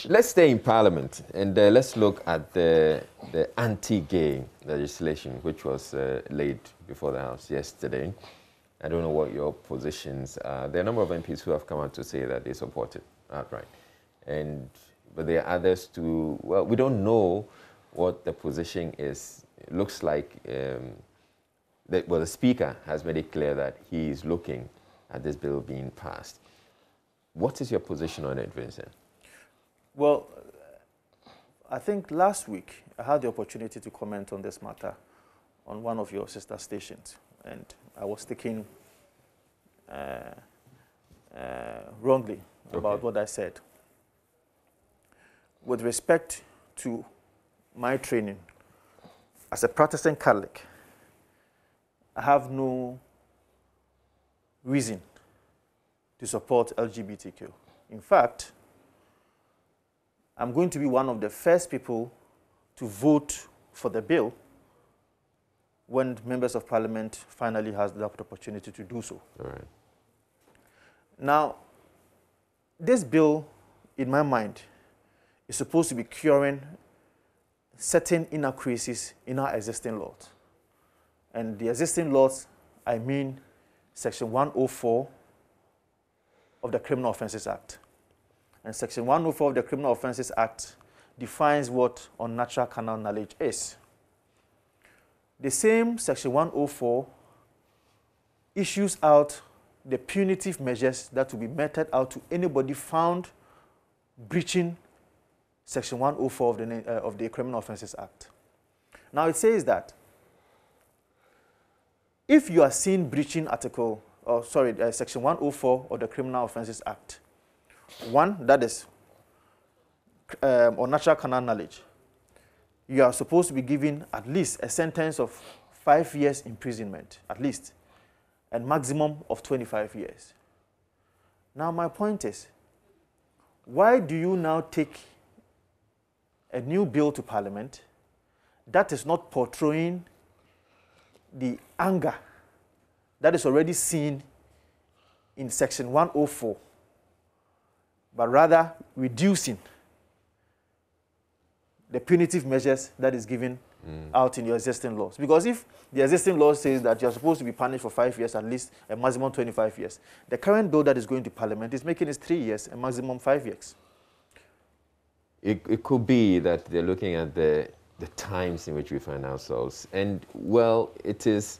Let's stay in Parliament and let's look at the anti-gay legislation which was laid before the House yesterday. I don't know what your positions are. There are a number of MPs who have come out to say that they support it outright. But there are others too. Well, we don't know what the position is. It looks like the Speaker has made it clear that he is looking at this bill being passed. What is your position on it, Vincent? Well, I think last week I had the opportunity to comment on this matter on one of your sister stations, and I was taken wrongly about what I said. With respect to my training as a Protestant Catholic, I have no reason to support LGBTQ. In fact, I'm going to be one of the first people to vote for the bill when members of Parliament finally has the opportunity to do so. All right. Now, this bill, in my mind, is supposed to be curing certain inaccuracies in our existing laws. And the existing laws, I mean Section 104 of the Criminal Offences Act. And Section 104 of the Criminal Offences Act defines what unnatural carnal knowledge is. The same Section 104 issues out the punitive measures that will be meted out to anybody found breaching Section 104 of the Criminal Offences Act. Now it says that if you are seen breaching Section 104 of the Criminal Offences Act, one, that is unnatural carnal knowledge, you are supposed to be given at least a sentence of 5 years imprisonment, at least, and maximum of 25 years. Now my point is, why do you now take a new bill to Parliament that is not portraying the anger that is already seen in Section 104, but rather reducing the punitive measures that is given out in your existing laws? Because if the existing law says that you're supposed to be punished for 5 years, at least a maximum 25 years, the current bill that is going to Parliament is making it 3 years, a maximum 5 years. It could be that they're looking at the times in which we find ourselves. And, well, it is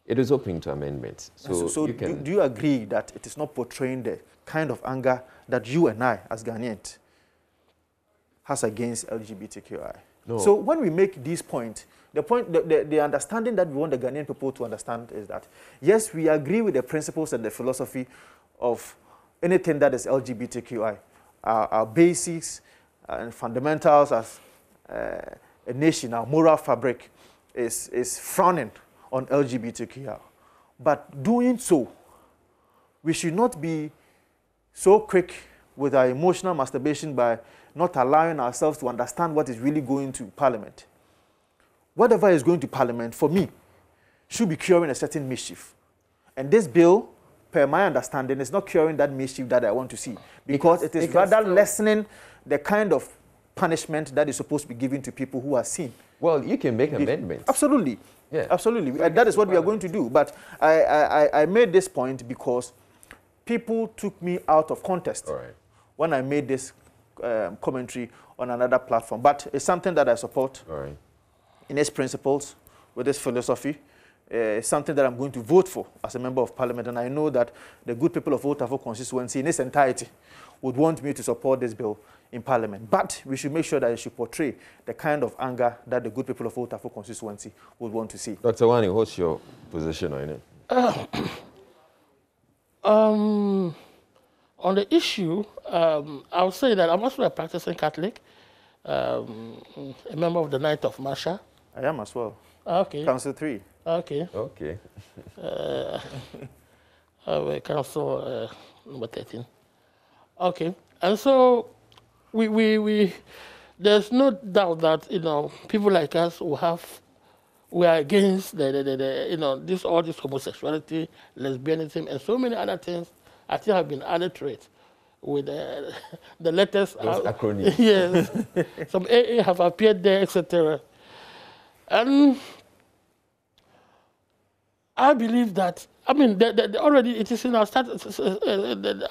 open to amendments. So do you agree that it is not portraying the kind of anger that you and I, as Ghanaians, has against LGBTQI? No. So when we make these points, the understanding that we want the Ghanaian people to understand is that, yes, we agree with the principles and the philosophy of anything that is LGBTQI. Our basics and fundamentals as a nation, our moral fabric is frowning on LGBTQI. But doing so, we should not be so quick with our emotional masturbation by not allowing ourselves to understand what is really going to Parliament. Whatever is going to Parliament, for me, should be curing a certain mischief. And this bill, per my understanding, is not curing that mischief that I want to see, because it is rather lessening the kind of punishment that is supposed to be given to people who are seen. Well, you can make amendments. Absolutely. Yeah. Absolutely. That is what we are going to do. But I made this point because people took me out of context when I made this commentary on another platform. But it's something that I support in its principles, with its philosophy. It's something that I'm going to vote for as a member of Parliament. And I know that the good people of Otafo constituency in its entirety would want me to support this bill in Parliament. But we should make sure that it should portray the kind of anger that the good people of Otafo constituency would want to see. Dr. Wani, what's your position on it? On the issue, I would say that I'm also a practicing Catholic, a member of the Knight of Masha. I am as well. Okay. Council 3. Okay. Okay. Council number 13. Okay. And so there's no doubt that, people like us we are against all this homosexuality, lesbianism, and so many other things I think have been added to it. with the letters. Those acronyms. Yes. Some AA have appeared there, etc. And I believe that, I mean, already it is in our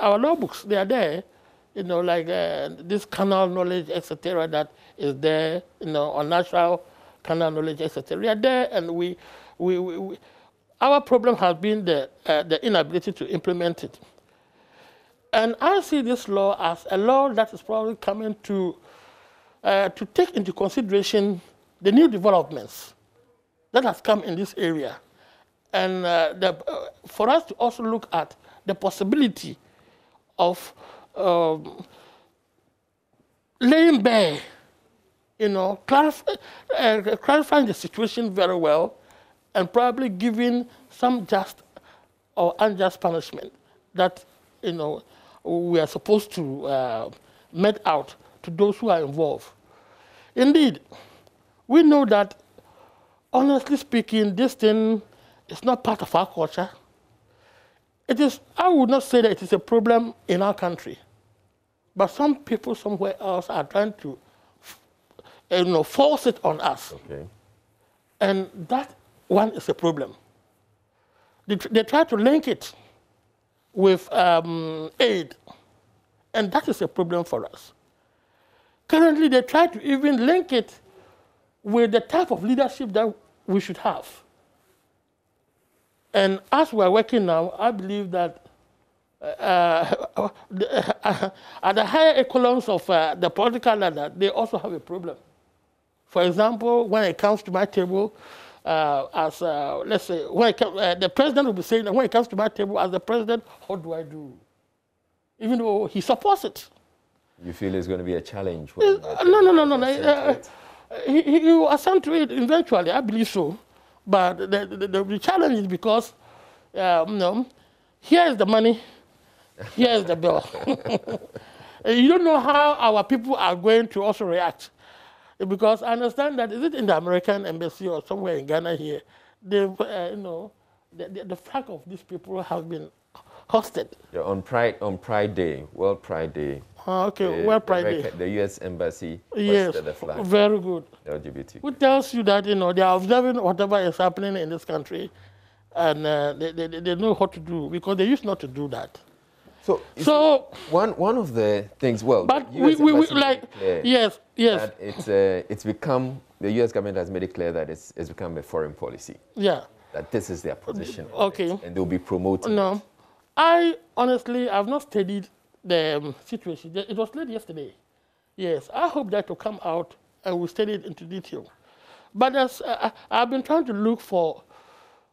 our law books. They are there, you know, like this canal knowledge, etc. that is there, you know, on natural canal knowledge, etc. We are there, and our problem has been the inability to implement it. And I see this law as a law that is probably coming to take into consideration the new developments that has come in this area. And for us to also look at the possibility of laying bare, you know, clarifying the situation very well, and probably giving some just or unjust punishment that, you know, we are supposed to met out to those who are involved. Indeed, we know that, honestly speaking, this thing is not part of our culture. It is, I would not say that it is a problem in our country, but some people somewhere else are trying to, you know, force it on us. Okay. And that one is a problem. They try to link it with aid, and that is a problem for us. Currently, they try to even link it with the type of leadership that we should have. And as we're working now, I believe that at the higher echelons of the political ladder, they also have a problem. For example, when it comes to my table, let's say, when the president will be saying that when it comes to my table as the president, what do I do? Even though he supports it. You feel it's going to be a challenge? No. He will assent to it eventually, I believe so. But the challenge is because, you know, here is the money, here is the bill. You don't know how our people are going to also react. Because I understand that, is it in the American embassy or somewhere in Ghana here, you know, the flag of these people have been hosted. Yeah, on Pride Day, World Pride Day. Okay, World Pride Day. The U.S. Embassy hosted the flag. Very good. LGBT. Who tells you that, you know, they are observing whatever is happening in this country, and they know what to do, because they used not to do that. So one of the things, well, but we like, yes. That it's become, the U.S. government has made it clear that it's become a foreign policy. Yeah. That this is their position. Okay. And they'll be promoting. No, I honestly have not studied the situation. It was late yesterday. Yes, I hope that will come out and we'll study it into detail. But as I've been trying to look for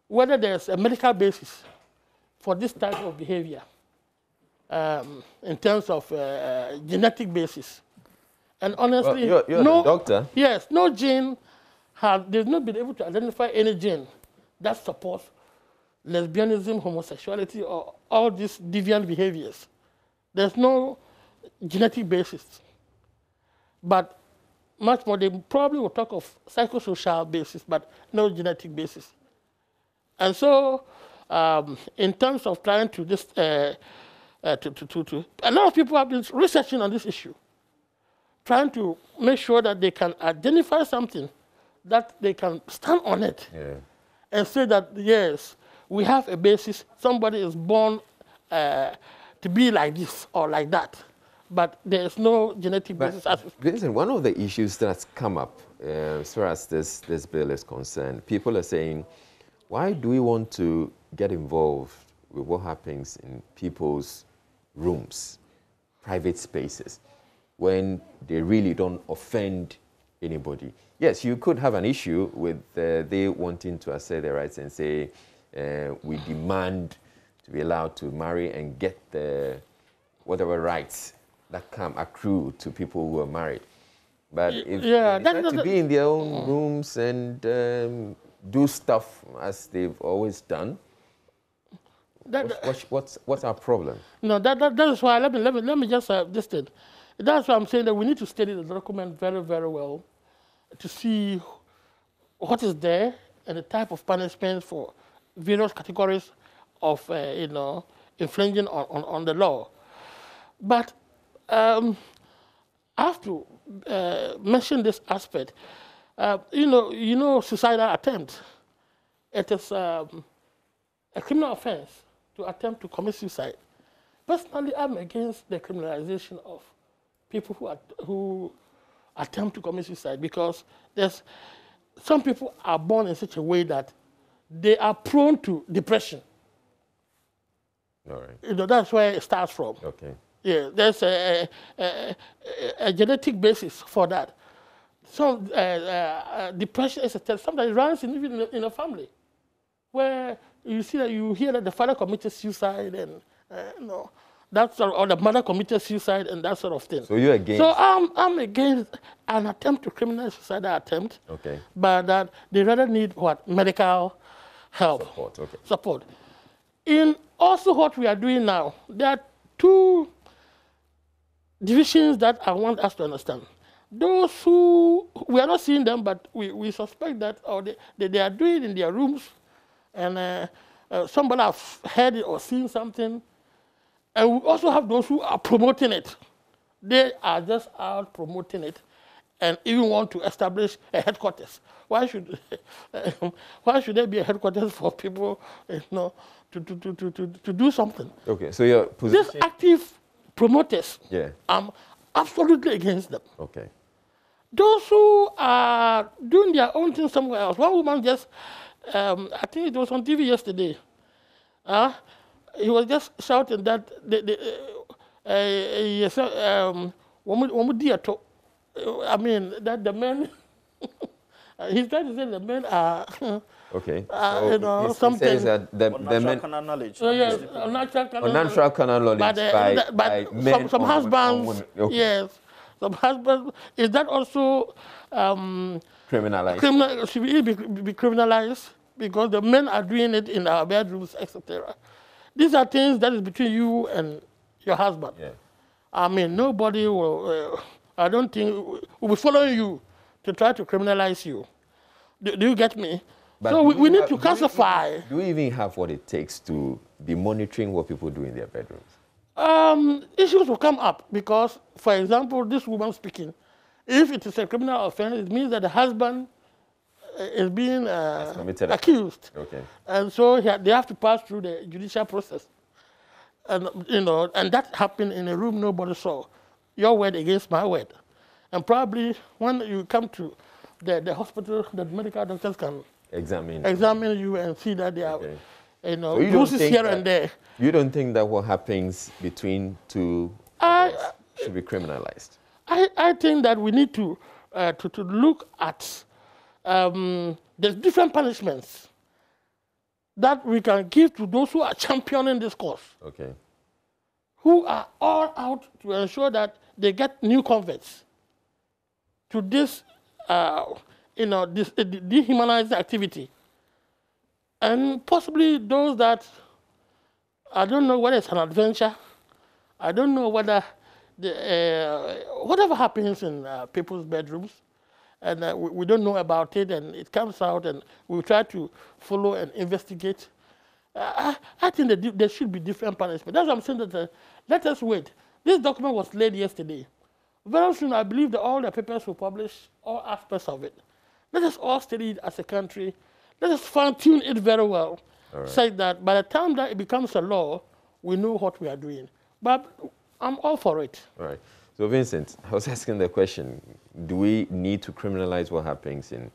whether there's a medical basis for this type of behavior in terms of genetic basis. And honestly, well, you're the doctor. Yes, no gene they've not been able to identify any gene that supports lesbianism, homosexuality, or all these deviant behaviors. There's no genetic basis. But much more, they probably will talk of psychosocial basis, but no genetic basis. And so, in terms of trying to a lot of people have been researching on this issue, trying to make sure that they can identify something, that they can stand on it, and say that, yes, we have a basis, somebody is born to be like this or like that, but there is no genetic basis. Listen, one of the issues that's come up as far as this bill is concerned, people are saying, why do we want to get involved with what happens in people's rooms, private spaces, when they really don't offend anybody? Yes, you could have an issue with they wanting to assert their rights and say, we demand to be allowed to marry and get the whatever rights that come accrue to people who are married. But if they decide to be in their own rooms and do stuff as they've always done, what's our problem? No, that is why, let me just this thing. That's why I'm saying that we need to study the document very, very well to see what is there and the type of punishment for various categories of, you know, infringing on the law. But I have to mention this aspect. You know, suicidal attempt. It is a criminal offense to attempt to commit suicide. Personally, I'm against the criminalization of people who attempt to commit suicide, because some people are born in such a way that they are prone to depression. All right. You know, that's where it starts from. Okay. Yeah, there's a genetic basis for that. So depression is a test. Sometimes it runs in a family, where you see that you hear that the father committed suicide, and that sort of, or the mother committed suicide, and that sort of thing. So you're against? So I'm against an attempt to criminalize suicidal attempt. Okay. But that they rather need what? Medical help. Support. Okay. Support. In also what we are doing now, there are two divisions that I want us to understand. Those who, we are not seeing them, but we suspect that, or they are doing it in their rooms, and somebody has heard it or seen something. And we also have those who are promoting it. They are just out promoting it, and even want to establish a headquarters. Why should there be a headquarters for people, to do something? Okay, so your position... These active promoters, yeah, I'm absolutely against them. Okay. Those who are doing their own thing somewhere else. One woman just, I think it was on TV yesterday, he was just shouting that I mean, that the men, he's trying to say the men are... Okay. So something. He says that the men... Natural knowledge. Yes, natural knowledge by men some husbands, women. Okay. Yes. Some husbands, is that also criminalized? Should it be criminalized? Because the men are doing it in our bedrooms, etc. These are things that is between you and your husband. Yeah. I mean, nobody will, I don't think, will be following you to try to criminalize you. Do you get me? But so we need to classify. Do we even have what it takes to be monitoring what people do in their bedrooms? Issues will come up because, for example, this woman speaking, if it is a criminal offense, it means that the husband is being accused. Okay. And so they have to pass through the judicial process. And, and that happened in a room nobody saw. Your word against my word. And probably when you come to the hospital, the medical doctors can examine you and see that there are, so bruises here and there. You don't think that what happens between two should be criminalized? I think that we need to look at there's different punishments that we can give to those who are championing this cause. Okay. Who are all out to ensure that they get new converts to this, this dehumanizing activity. And possibly those that, I don't know whether it's an adventure, I don't know whether, whatever happens in people's bedrooms, and we don't know about it, and it comes out, and we try to follow and investigate. I think that there should be different punishment. That's what I'm saying, that let us wait. This document was laid yesterday. Very soon, I believe that all the papers will publish all aspects of it. Let us all study it as a country. Let us fine-tune it very well, so that by the time that it becomes a law, we know what we are doing. But I'm all for it. All right. So, Vincent, I was asking the question, do we need to criminalize what happens in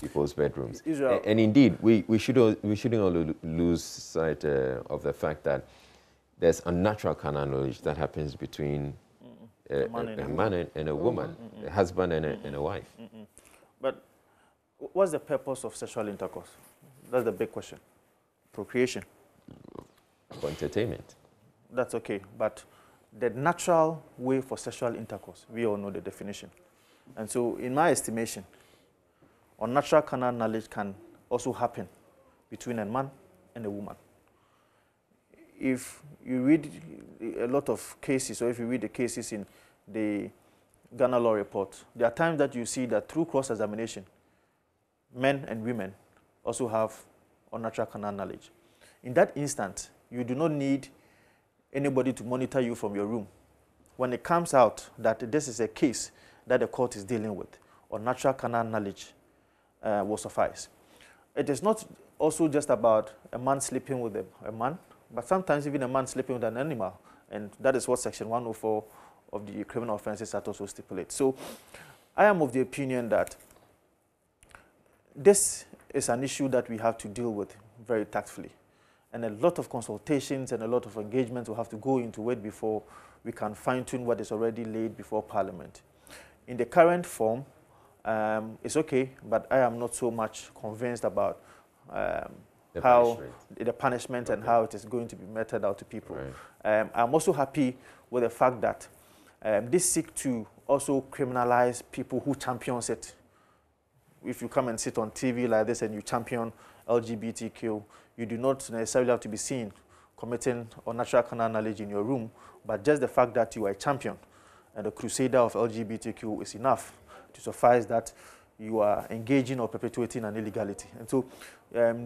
people's bedrooms? And indeed, we shouldn't lose sight of the fact that there's unnatural carnal knowledge that happens between a man and a woman, a husband and a wife. But what's the purpose of sexual intercourse? That's the big question. Procreation. For entertainment. That's okay, but the natural way for sexual intercourse, we all know the definition. And so, in my estimation, unnatural carnal knowledge can also happen between a man and a woman. If you read a lot of cases, or if you read the cases in the Ghana law report, there are times that you see that through cross-examination, men and women also have unnatural carnal knowledge. In that instant, you do not need anybody to monitor you from your room. When it comes out that this is a case that the court is dealing with, or natural canal knowledge will suffice. It is not also just about a man sleeping with a man, but sometimes even a man sleeping with an animal. And that is what Section 104 of the Criminal Offences Act also stipulates. So I am of the opinion that this is an issue that we have to deal with very tactfully. And a lot of consultations and a lot of engagement will have to go into it before we can fine-tune what is already laid before Parliament. In the current form, it's okay, but I am not so much convinced about the punishment and how it is going to be meted out to people. Right. I'm also happy with the fact that this seeks to also criminalize people who champions it. If you come and sit on TV like this and you champion LGBTQ, you do not necessarily have to be seen committing unnatural carnal knowledge in your room, but just the fact that you are a champion and a crusader of LGBTQ is enough to suffice that you are engaging or perpetuating an illegality. And so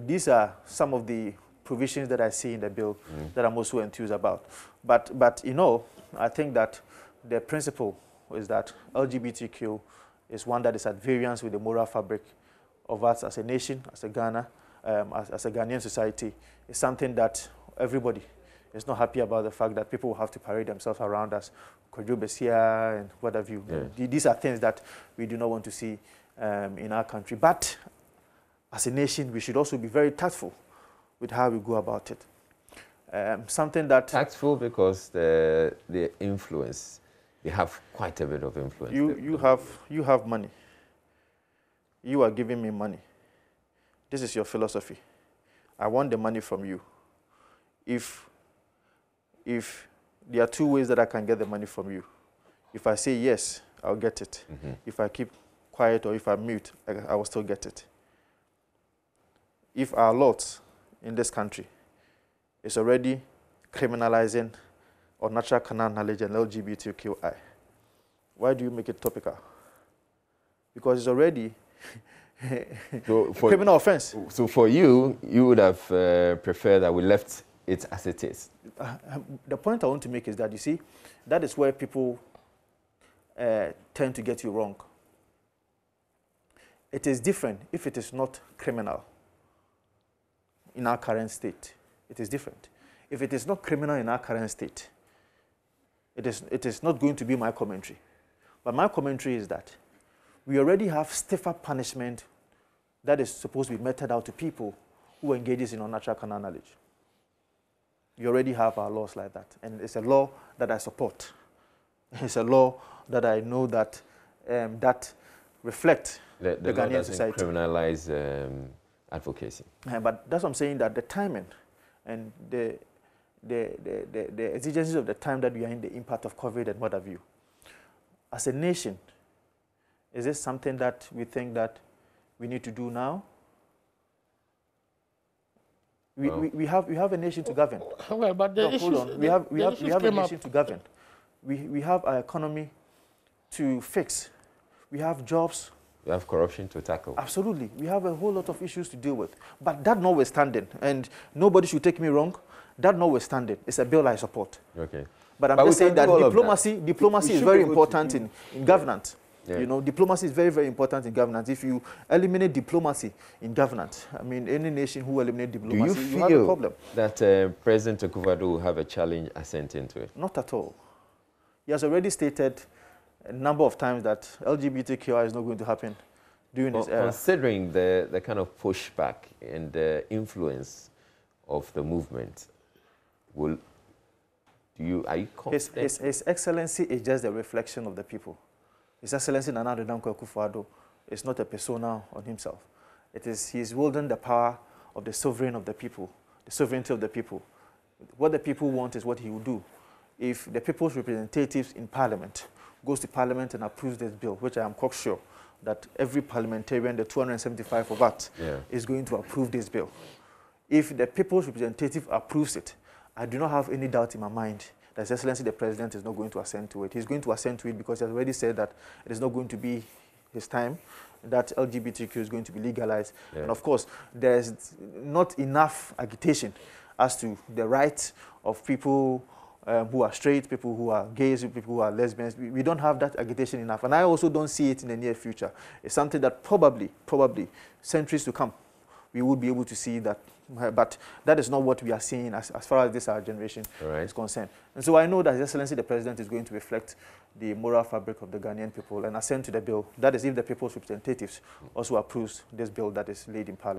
these are some of the provisions that I see in the bill that I'm also enthused about. But you know, I think that the principle is that LGBTQ is one that is at variance with the moral fabric of us as a nation, as a Ghana, as a Ghanaian society. It's something that everybody is not happy about, the fact that people will have to parade themselves around as Kwajobesia and what have you. Yeah. These are things that we do not want to see in our country. But as a nation, we should also be very tactful with how we go about it. Something that... Tactful because the influence, they have quite a bit of influence. You have money. You are giving me money. This is your philosophy. I want the money from you. If there are two ways that I can get the money from you. If I say yes, I'll get it. Mm-hmm. If I keep quiet or if I mute, I will still get it. If our laws in this country is already criminalizing unnatural carnal knowledge and LGBTQI, why do you make it topical? Because it's already a criminal offense. So for you, you would have preferred that we left it as it is. The point I want to make is that, you see, that is where people tend to get you wrong. It is different if it is not criminal in our current state. It is different. If it is not criminal in our current state, it is not going to be my commentary. But my commentary is that we already have stiffer punishment that is supposed to be meted out to people who engages in unnatural carnal knowledge. You already have our laws like that. And it's a law that I support. It's a law that I know that that reflects the Ghanaian society. Criminalize advocacy. But that's what I'm saying, that the timing and the exigencies of the time that we are in, the impact of COVID and what have you. As a nation, is this something that we think that we need to do now? We have a nation to govern. Well, but the hold on. We have a nation to govern. We have our economy to fix. We have jobs. We have corruption to tackle. Absolutely. We have a whole lot of issues to deal with. But that notwithstanding, and nobody should take me wrong, that notwithstanding, it's a bill I support. Okay. But I'm just saying that diplomacy is very important in governance. Yeah. You know, diplomacy is very, very important in governance. If you eliminate diplomacy in governance, I mean, any nation who eliminates diplomacy, you have a problem. That President Akufo-Addo will have a challenge assenting to it? Not at all. He has already stated a number of times that LGBTQI is not going to happen during his era. Considering the kind of pushback and the influence of the movement, are you confident? His Excellency is just a reflection of the people. His Excellency Nana Addo Dankwa Akufo-Addo is not a persona on himself. He is wielding the power of the sovereign of the people, the sovereignty of the people. What the people want is what he will do. If the people's representatives in Parliament goes to Parliament and approves this bill, which I am quite sure that every parliamentarian, the 275 of us, is going to approve this bill. If the people's representative approves it, I do not have any doubt in my mind that His Excellency the President is not going to assent to it. He's going to assent to it because he has already said that it is not going to be his time, that LGBTQ is going to be legalized. Yeah. And of course, there's not enough agitation as to the rights of people who are straight, people who are gays, people who are lesbians. We don't have that agitation enough. And I also don't see it in the near future. It's something that probably, centuries to come, we will be able to see that. But that is not what we are seeing as far as this our generation is concerned. And so I know that His Excellency the President is going to reflect the moral fabric of the Ghanaian people and assent to the bill. That is if the people's representatives also approves this bill that is laid in Parliament.